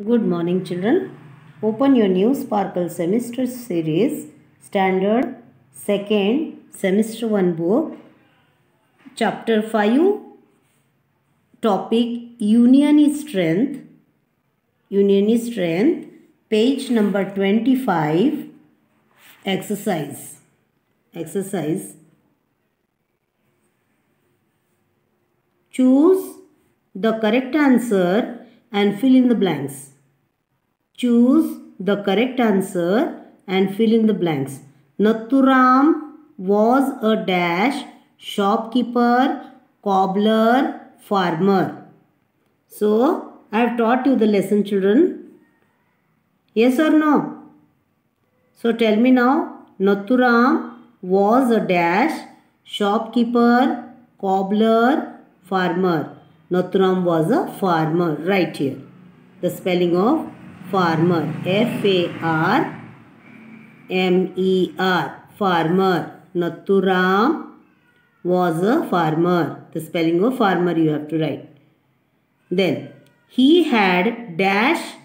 Good morning, children. Open your new Sparkle Semester Series, Standard 2nd, Semester 1 book, Chapter 5, Topic Union is Strength. Union is Strength, page number 25, Exercise. Exercise. Choose the correct answer and fill in the blanks. Choose the correct answer and fill in the blanks. Nathuram was a dash shopkeeper, cobbler, farmer. So, I have taught you the lesson, children. Yes or no? So, tell me now. Nathuram was a dash shopkeeper, cobbler, farmer. Nathuram was a farmer. Right here. The spelling of farmer. F-A-R-M-E-R. Farmer. Nathuram was a farmer. The spelling of farmer you have to write. Then, he had dash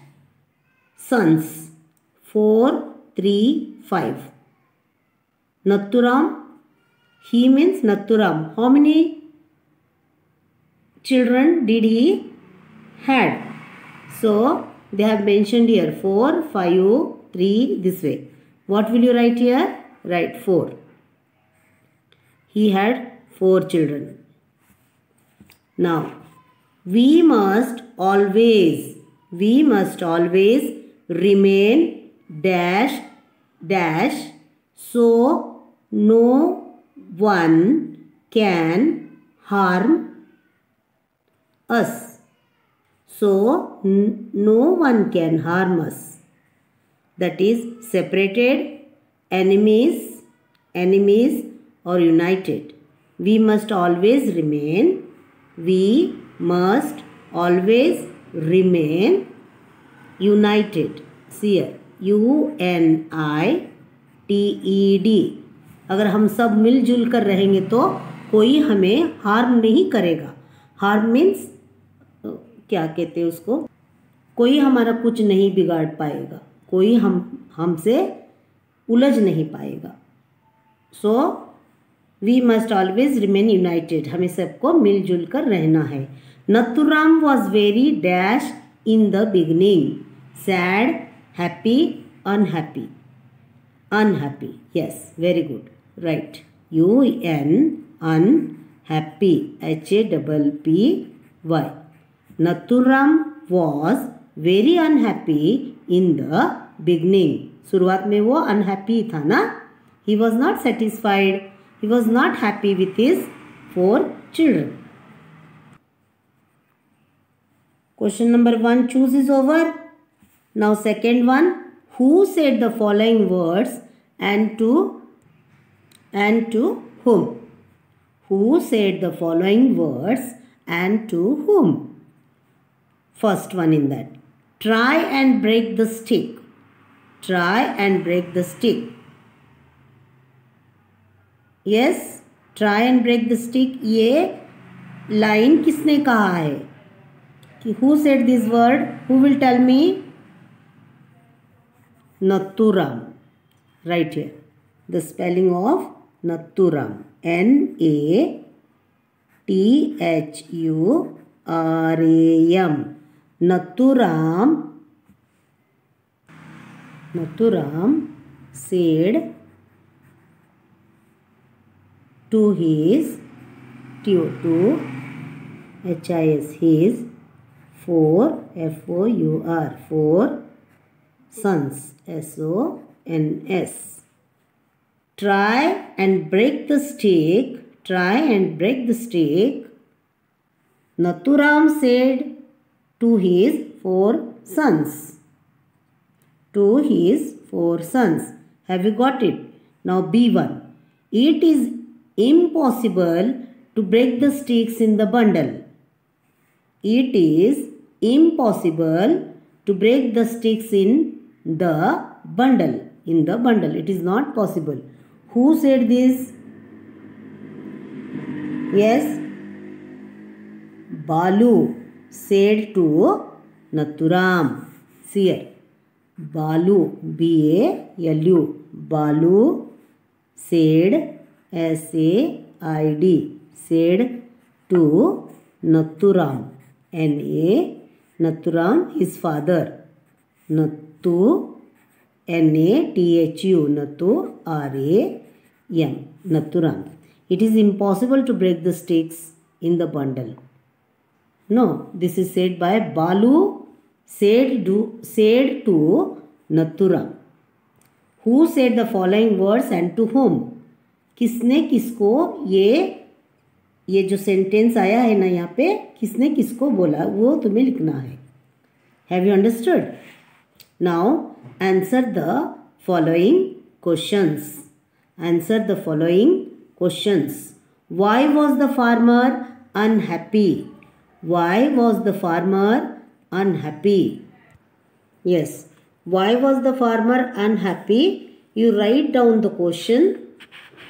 sons. 4, 3, 5. Nathuram. He means Nathuram. How many children did he had? So, they have mentioned here 4, 5, 3 this way. What will you write here? Write 4. He had 4 children. Now, we must always remain dash dash so no one can harm us. So, no one can harm us. That is separated, enemies or united. We must always remain united. See here, U-N-I-T-E-D. अगर हम सब मिलजुल कर रहेंगे तो कोई हमें harm नहीं करेगा. हार्म मीन्स क्या कहते हैं उसको? कोई हमारा कुछ नहीं बिगाड़ पाएगा, कोई हमसे उलझ नहीं पाएगा. So we must always remain united. हमें सबको मिलजुल कर रहना है. Nathuram was very dash in the beginning. Sad, happy, unhappy. Unhappy. Yes, very good. Right. UN, unhappy. HAPPY. Nathuram was very unhappy in the beginning. शुरुआत में वो unhappy था ना. He was not satisfied. He was not happy with his 4 children. Question number 1, choose is over. Now second one, who said the following words and to whom? Who said the following words and to whom? First one in that. Try and break the stick. Try and break the stick. Yes, try and break the stick. ये line किसने कहा है? Who said this word? Who will tell me? Nathuram. Right here. The spelling of Nathuram. N-A-T-H-U-R-A-M. Nathuram said to his 4 sons. S-O-N-S. Try and break the stick. Try and break the stick. Nathuram said to his 4 sons. To his 4 sons. Have you got it? Now B1. It is impossible to break the sticks in the bundle. It is impossible to break the sticks in the bundle. In the bundle. It is not possible. Who said this? Yes. Balu said to Nathuram. seer. Balu, B-A-L-U, Balu said, S-A-I-D, said to Nathuram, N-A, Nathuram, his father. Nathu, N-A-T-H-U, Nathu, R-A-M, Nathuram. It is impossible to break the sticks in the bundle. No, this is said by Balu said to Nathuram. Who said the following words and to whom? किसने किसको ये जो sentence आया है ना यहाँ पे, किसने किसको बोला वो तुम्हें लिखना है. Have you understood? Now answer the following questions. Answer the following questions. Why was the farmer unhappy? Why was the farmer unhappy? Yes. Why was the farmer unhappy? You write down the question.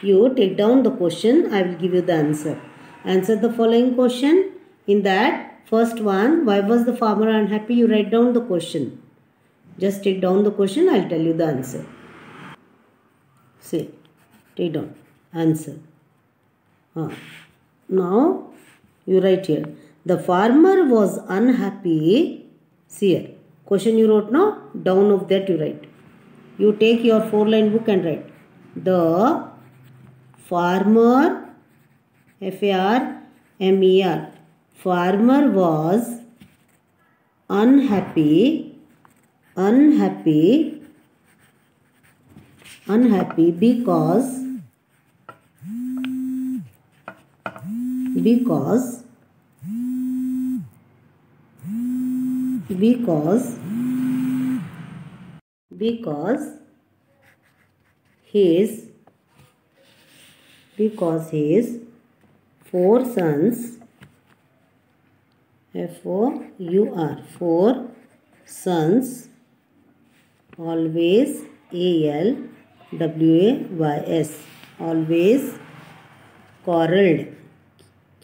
You take down the question. I will give you the answer. Answer the following question. In that first one, why was the farmer unhappy? You write down the question. Just take down the question. I will tell you the answer. Say, take down answer. Now you write here. The farmer was unhappy. See here. Question you wrote now. Down of that you write. You take your 4-line book and write. The farmer, F-A-R-M-E-R, farmer was unhappy because his 4 sons, F-O-U-R, 4 sons always, A-L-W-A-Y-S, always quarreled,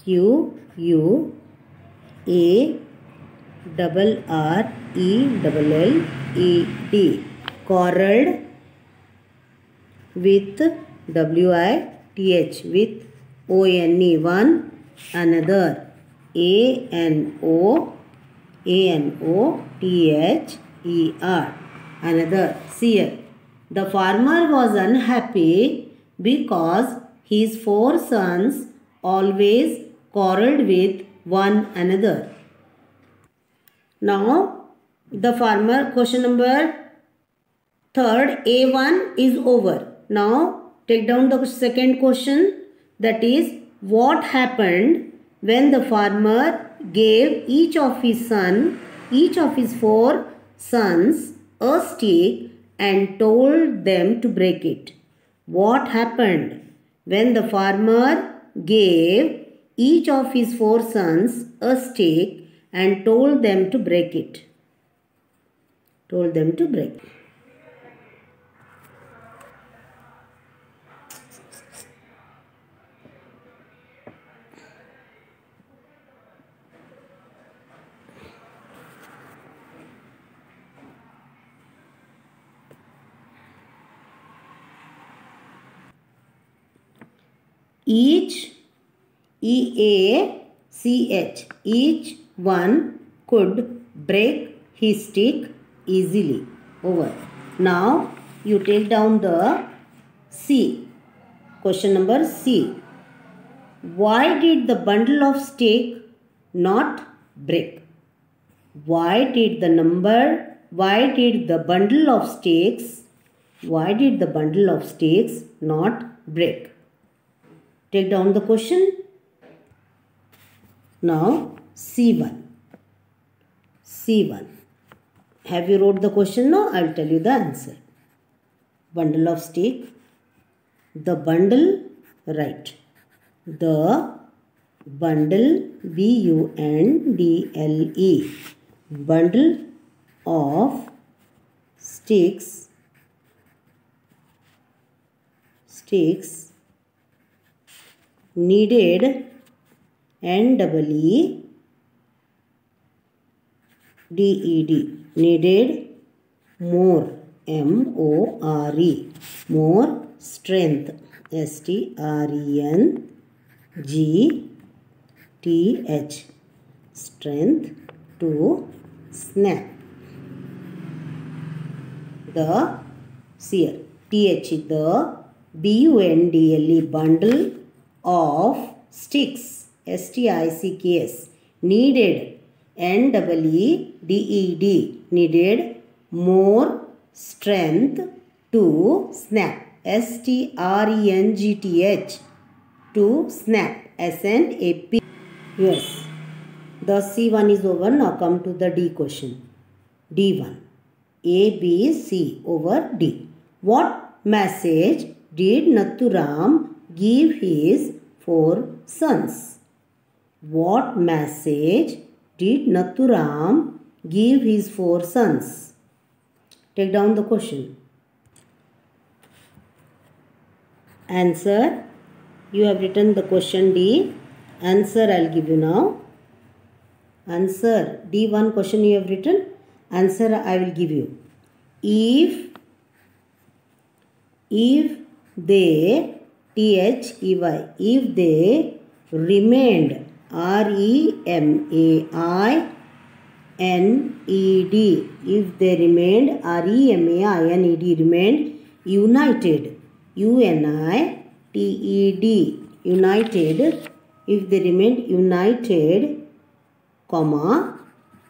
Q-U-A-R-R-E-L-L-E-D, quarreled with W-I-T-H, with O-N-E, one another, A-N-O-T-H-E-R, another. See here. The farmer was unhappy because his 4 sons always quarreled with one another. Now the farmer, question number 3rd, A1 is over. Now take down the second question, that is, what happened when the farmer gave each of his 4 sons a stick and told them to break it? What happened when the farmer gave each of his 4 sons a stick and told them to break it? Told them to break it. Each, E-A-C-H, each one could break his stick easily. Over. Now you take down the C. Question number C. Why did the bundle of stick not break? Why did the bundle of sticks not break? Take down the question. Now C1. Have you wrote the question now? I will tell you the answer. Bundle of stick. The bundle, write. The bundle, B-U-N-D-L-E. Bundle of sticks needed, N-E-E-D, needed More, M-O-R-E, more strength, S-T-R-E-N-G-T-H, strength. To snap, the here TH, the BUNDLE, bundle of sticks, STICKS, needed, NEEDED, needed more strength to snap, STRENGTH, to snap, SNAP. Yes, the C1 is over. Now come to the D question. D1, A, B, C over D. What message did Nathuram give his 4 sons? What message did Nathuram give his 4 sons? Take down the question. Answer. You have written the question D. Answer I will give you now. Answer. D1 question you have written. Answer I will give you. If they, THEY, if they remained, REMAINED, if they remained, REMAINED, remained united, UNITED, united, if they remained united, comma,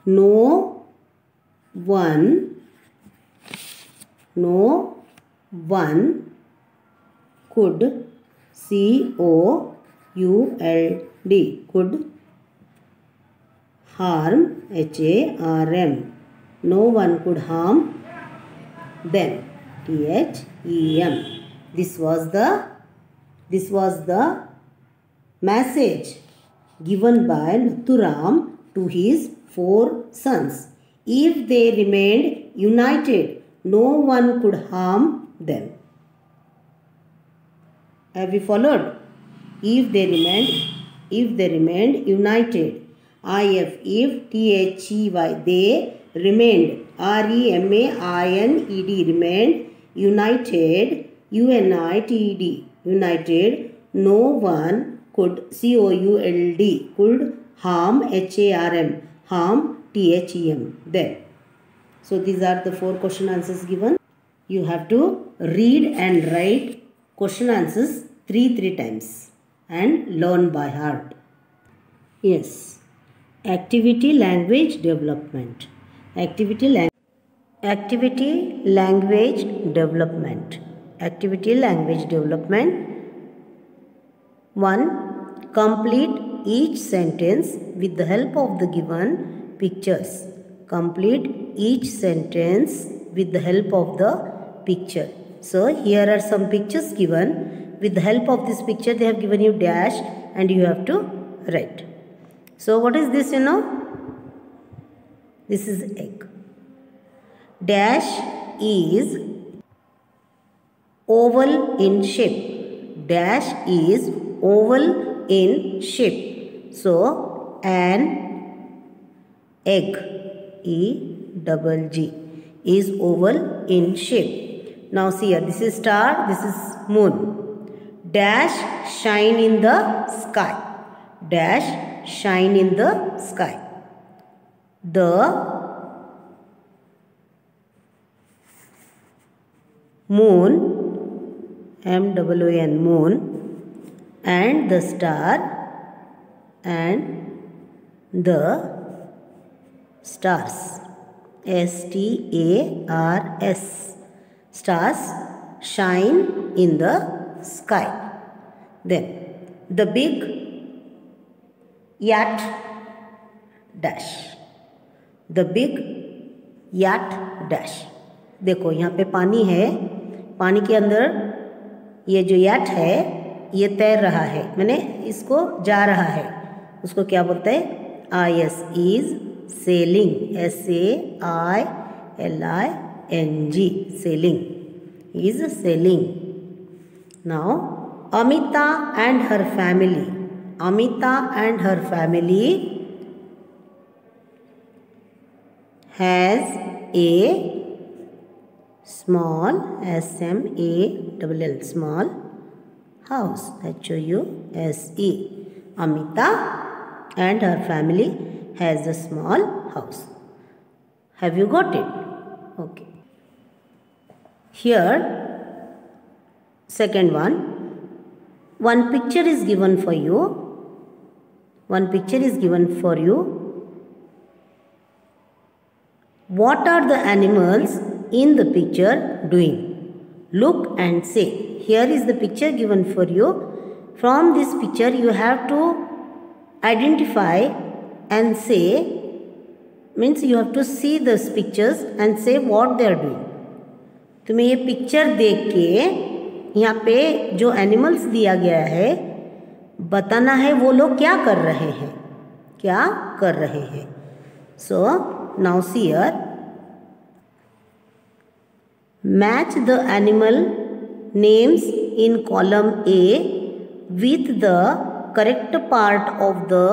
no one could, COULD, could harm, HARM, no one could harm them, THEM. This was the message given by Nathuram to his 4 sons. If they remained united, no one could harm them. Have you followed? If they remained united. If THEY, they remained, REMAINED, remained united, UNITED, united, no one could, COULD, could harm, HARM, harm, THEM, them. So these are the 4 question answers given. You have to read and write question answers 3 times and learn by heart. Yes. Activity language development. Activity language development. 1. Complete each sentence with the help of the given pictures. Complete each sentence with the help of the picture. So here are some pictures given. With the help of this picture they have given you dash and you have to write. So what is this, you know? This is egg. Dash is oval in shape. Dash is oval in shape. So an egg, EGG, is oval in shape. Now see here, this is star, this is moon. Dash shine in the sky. Dash shine in the sky. The moon, MOON, moon, and the star and the stars, STARS, stars shine in the sky. Then the big yacht dash. The big yacht dash. देखो यहाँ पे पानी है, पानी के अंदर ये जो याट है ये तैर रहा है, मैंने इसको जा रहा है, उसको क्या बोलते हैं? IS is sailing, SAILING, sailing, is sailing. Now Amita and her family. Amita and her family has a small, SMALL, small house, HOUSE. Amita and her family has a small house. Have you got it? Okay. Here, second one picture is given for you. One picture is given for you. What are the animals in the picture doing? Look and say. Here is the picture given for you. From this picture you have to identify and say, means you have to see these pictures and say what they are doing. तुम्हें ये picture देख के यहाँ पे जो animals दिया गया है बताना है वो लोग क्या कर रहे हैं, क्या कर रहे हैं. So now see here, match the animal names in column A with the correct part of the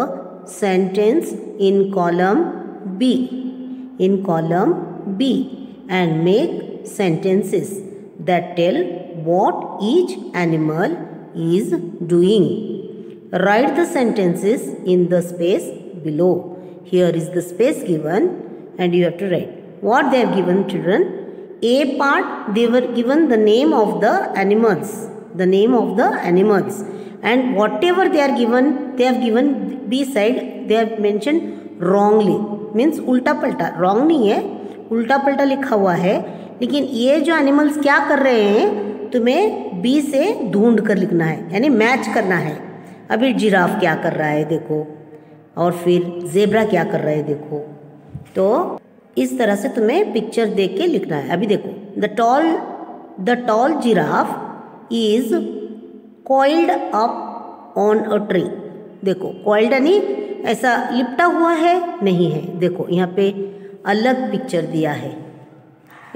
sentence in column B. In column B, and make sentences that tell what each animal is doing. Write the sentences in the space below. Here is the space given and you have to write what they have given, children. A part, they were given the name of the animals, the name of the animals. And whatever they are given, they have given B side, they have mentioned wrongly, means उल्टा पल्टा. wrong नहीं है, उल्टा पल्टा लिखा हुआ है. लेकिन ये जो एनिमल्स क्या कर रहे हैं तुम्हें B से ढूंढ कर लिखना है, यानी मैच करना है. अभी जिराफ क्या कर रहा है देखो, और फिर जेब्रा क्या कर रहा है देखो. तो इस तरह से तुम्हें पिक्चर देख के लिखना है. अभी देखो, the tall giraffe is coiled up on a tree. देखो coiled यानी ऐसा लिपटा हुआ है, नहीं है. देखो यहाँ पे अलग पिक्चर दिया है,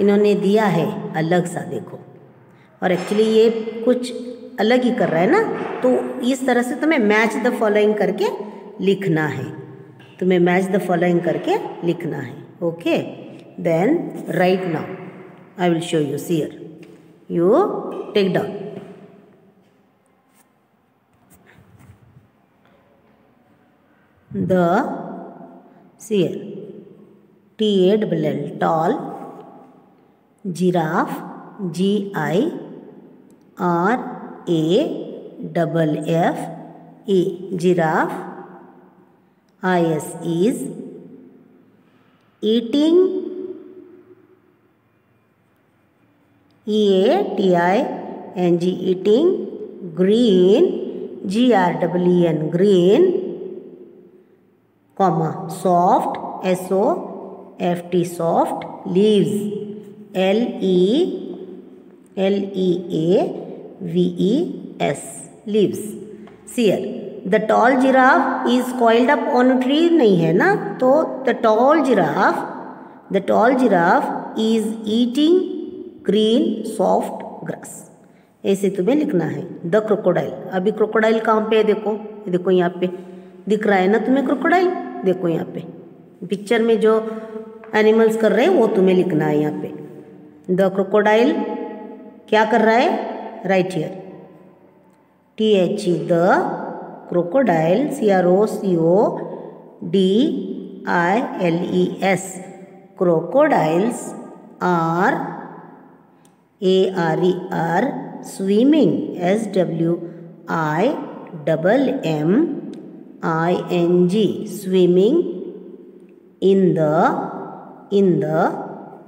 इन्होंने दिया है अलग सा. देखो, और एक्चुअली ये कुछ अलग ही कर रहा है ना. तो इस तरह से तुम्हें मैच द फॉलोइंग करके लिखना है, तुम्हें मैच द फॉलोइंग करके लिखना है. Okay, then right now I will show you. See here, you take down. The, see here, TALL, tall, giraffe, GIRAFFE, giraffe. Is eating, EATING, eating. Green, GREEN, green. Comma, soft, SOFT, soft. Leaves, LEAVES, leaves. See here, the tall giraffe is coiled up on a tree. नहीं है ना, तो the tall giraffe is eating green soft grass. ऐसे तुम्हें लिखना है. The crocodile, अभी crocodile कहाँ पे है देखो, देखो यहाँ पे दिख रहा है ना तुम्हें crocodile. देखो यहाँ पे पिक्चर में जो एनिमल्स कर रहे हैं वो तुम्हें लिखना है यहाँ पे. द क्रोकोडाइल क्या कर रहा है, right here, THE, the crocodile, CROCODILES, crocodiles are ARE, swimming, SWIMMING, swimming in the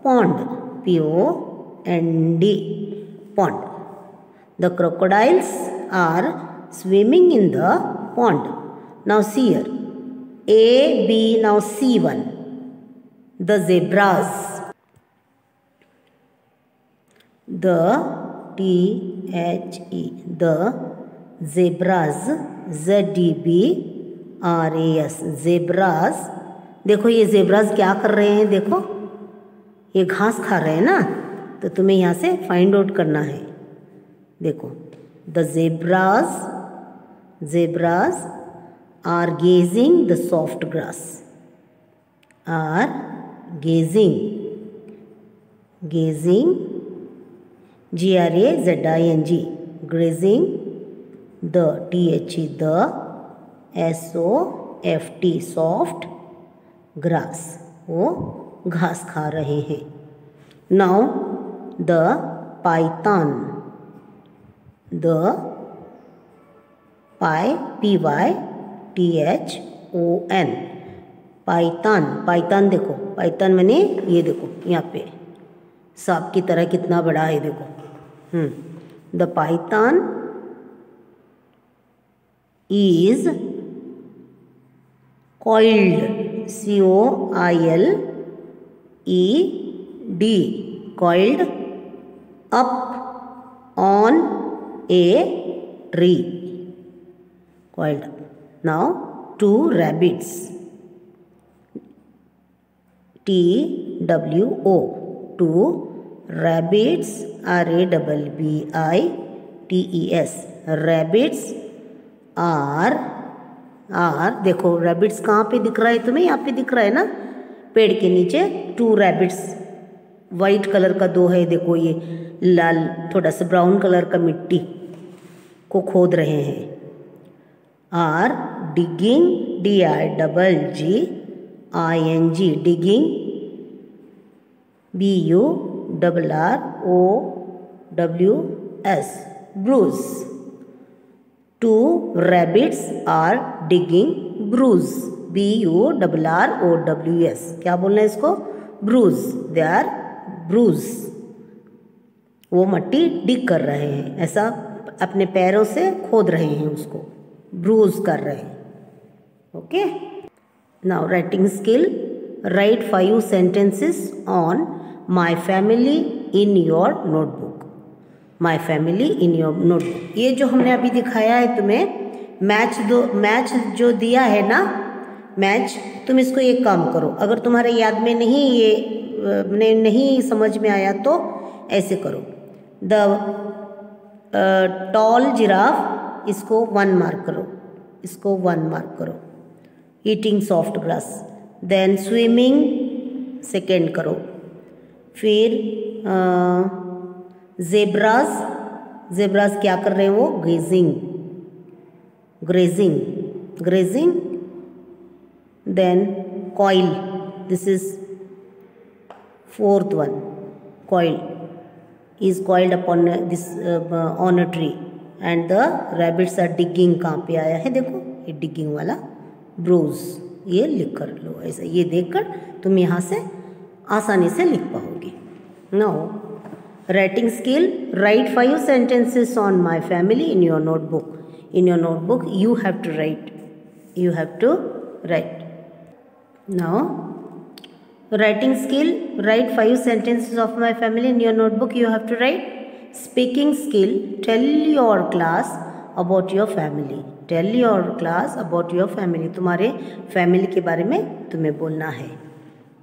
pond, POND, pond. The crocodiles are swimming in the pond. Now see here, A, B, now C1, the zebras, the THE, the zebras, ZEBRAS, zebras. देखो ये zebras क्या कर रहे हैं, देखो ये घास खा रहे हैं ना, तो तुम्हें यहाँ से फाइंड आउट करना है. देखो, the zebras are gazing the soft grass, are gazing GRAZING, grazing. The, THE, the. SOFT, soft. Grass, वो घास खा रहे हैं. Now the Python, the PYTHON, Python. Python देखो, पाइथन मैंने ये देखो यहाँ पे सांप की तरह कितना बड़ा है देखो. The Python is coiled, COILED, coiled up on a tree, coiled up. Now two rabbits, TWO, two rabbits, RABBITS, rabbits are देखो रैबिट्स कहाँ पे दिख रहा है तुम्हें, यहाँ पे दिख रहा है ना पेड़ के नीचे. टू रैबिट्स, वाइट कलर का दो है देखो, ये लाल थोड़ा सा ब्राउन कलर का मिट्टी को खोद रहे हैं. Are digging, DIGGING, digging, BURROWS, burrows. Two rabbits are digging bruise, BURROWS. क्या बोलना है इसको, ब्रूज. दे आर ब्रूज, वो मट्टी डिग कर रहे हैं, ऐसा अपने पैरों से खोद रहे हैं उसको, ब्रूज कर रहे हैं. Okay. Now writing skill. Right 5 sentences on my family in your notebook. My family in your notebook. ये जो हमने अभी दिखाया है तुम्हें मैच जो दिया है ना, मैच, तुम इसको एक काम करो. अगर तुम्हारे याद में नहीं, ये नहीं समझ में आया तो ऐसे करो. द टॉल जिराफ, इसको 1 मार्क करो, इसको 1 मार्क करो. Eating soft grass. Then swimming second करो. फिर ज़ेब्रास, ज़ेब्रास क्या कर रहे हैं वो, grazing, grazing, grazing. Then coil, this is 4th one. Coil is coiled upon this on a tree and the rabbits are digging. कहाँ पे आया है देखो, ये डिगिंग वाला ब्रूज, ये लिख कर लो ऐसा. ये देखकर तुम यहाँ से आसानी से लिख पाओगे. Now writing skill. Write 5 sentences on my family in your notebook. In your notebook you have to write. You have to write. Now writing skill. Write 5 sentences of my family in your notebook. You have to write. Speaking skill. Tell your class about your family. Tell your class about your family. तुम्हारे family के बारे में तुम्हें बोलना है,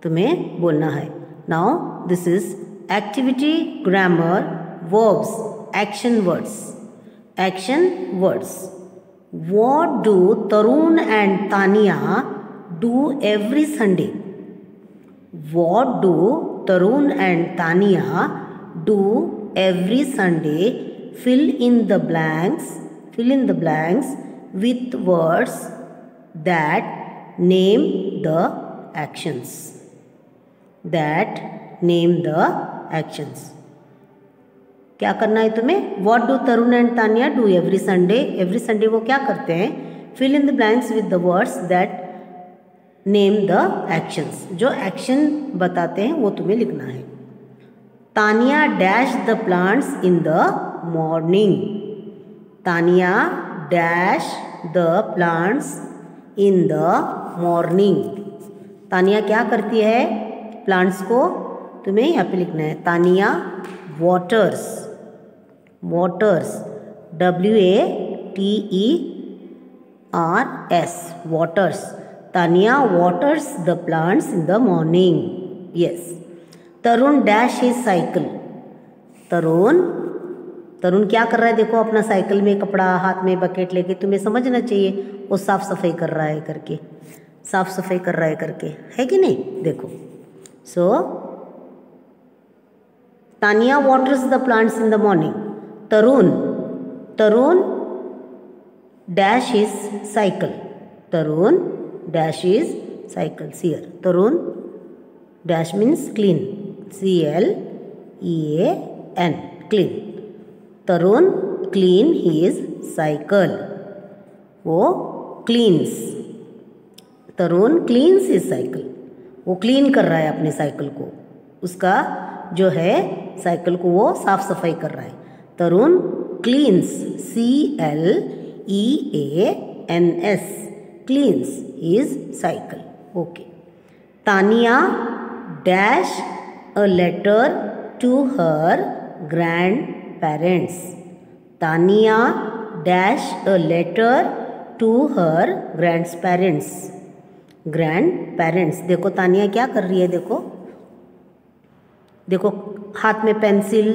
तुम्हें बोलना है. Now this is activity, grammar, verbs, action words. Action words. What do Tarun and Tania do every Sunday? What do Tarun and Tania do every Sunday? Fill in the blanks. Fill in the blanks with words that name the actions. That name the actions. क्या करना है तुम्हें? What do Tarun and Tanya do every Sunday? Every Sunday वो क्या करते हैं? Fill in the blanks with the words that name the actions. जो action बताते हैं वो तुम्हें लिखना है. Tanya dash the plants in the morning. Tanya dash the plants in the morning. Tania क्या करती है? प्लांट्स को तुम्हें यहाँ पे लिखना है. Tania waters. Waters. WATERS. Waters. Tanya waters the plants in the morning. Yes. Tarun dash his cycle. तरुण क्या कर रहा है? देखो अपना साइकिल में कपड़ा, हाथ में बकेट लेके. तुम्हें समझना चाहिए वो साफ सफाई कर रहा है करके, साफ सफाई कर रहा है करके, है कि नहीं? देखो. सो Tanya waters the plants in the morning. Tarun dash his cycle. Tarun dash his cycle. Here, Tarun dash means clean. CLEAN, clean. Tarun clean his cycle. वो cleans. तरुण cleans his cycle. वो क्लीन कर रहा है अपने cycle को. उसका जो है साइकिल को वो साफ सफाई कर रहा है. तरुण cleans, CLEANS, cleans his cycle. Okay. Tanya dash a letter to her grandparents. Tanya dash a letter to her grandparents. Grandparents. देखो तानिया क्या कर रही है. देखो हाथ में पेंसिल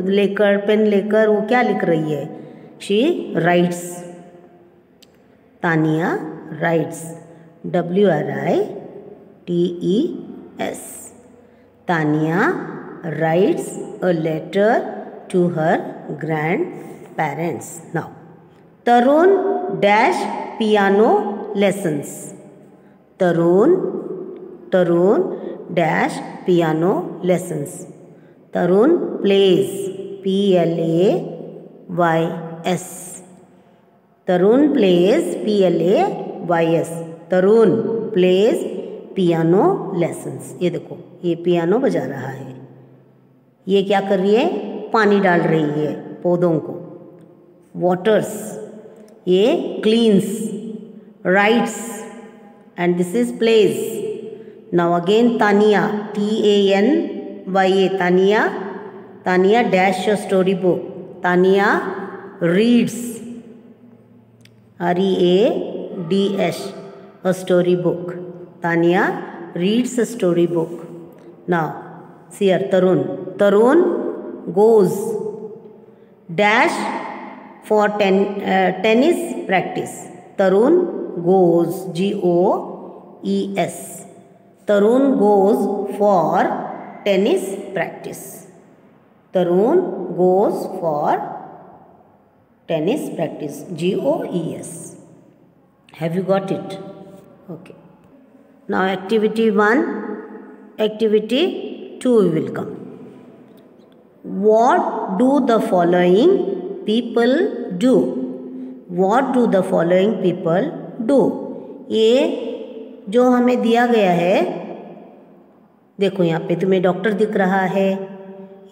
लेकर, पेन लेकर वो क्या लिख रही है. She writes. Tania writes. WRITES. Tania writes a letter to her grandparents. Now Tarun dash piano lessons. Tarun dash piano lessons. Tarun plays, PLAYS. Tarun plays, PLAYS. Tarun plays piano lessons. ये देखो ये पियानो बजा रहा है. ये क्या कर रही है. पानी डाल रही है पौधों को. waters. ये cleans, writes, and this is plays. Now again Tanya, TANYA. Tanya dash a storybook. Tanya reads, READS, a storybook. Tanya reads a storybook. Now see here, Tarun goes dash for tennis practice. Tarun goes, GOES. Tarun goes for tennis practice. Tarun goes for tennis practice. GOES. Have you got it? Okay. Now activity 1, activity 2 will come. What do the following people do? What do the following people do? ये जो हमें दिया गया है. देखो यहाँ पे तुम्हें डॉक्टर दिख रहा है.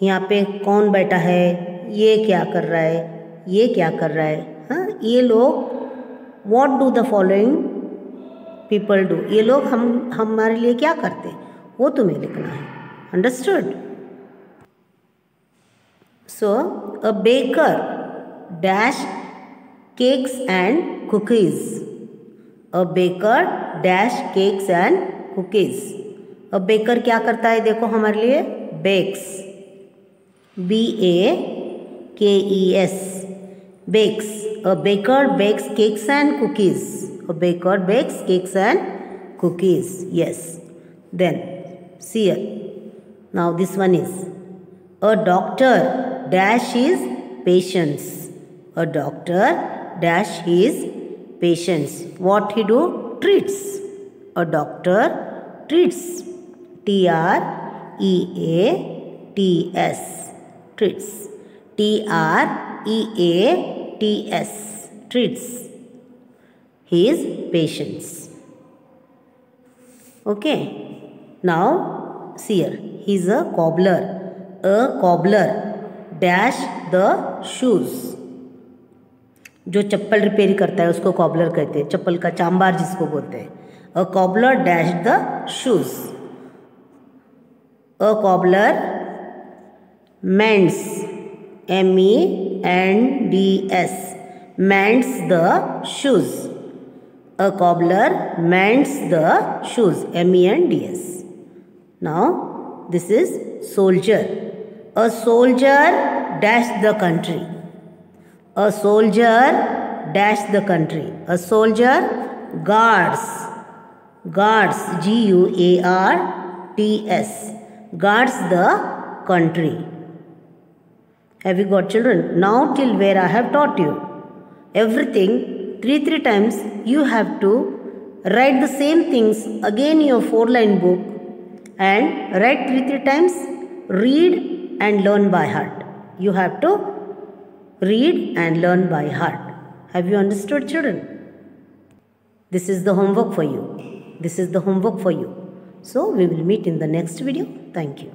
यहाँ पे कौन बैठा है. ये क्या कर रहा है. ये क्या कर रहा है. हाँ, ये लोग what do the following people do. ये लोग हमारे लिए क्या करते हैं वो तुम्हें लिखना है. Understood. So a baker dash cakes and cookies. A baker dash cakes and cookies. A baker क्या करता है. देखो हमारे लिए bakes, BAKES, bakes. A baker bakes cakes and cookies. A baker bakes cakes and cookies. Yes. Then see here. Now this one is a doctor dash his patients. A doctor dash his patients. What he do? Treats. A doctor treats. TREATS. Treats. TREATS. Treats his patients. Okay. Now see here. He is a cobbler. A cobbler dash the shoes. जो चप्पल repair करता है उसको cobbler कहते हैं. चप्पल का चांबार जिसको बोलते हैं. A cobbler dash the shoes. A cobbler mends, MENDS, mends the shoes. A cobbler mends the shoes. MENDS. Now this is soldier. A soldier dash the country. A soldier dash the country. A soldier guards. Guards, GUARDS. Guards the country. Have you got children? Now till where I have taught you. Everything 3 times you have to write the same things again in your 4-line book and write 3 times, read and learn by heart. You have to read and learn by heart. Have you understood, children? This is the homework for you. This is the homework for you. So we will meet in the next video. Thank you.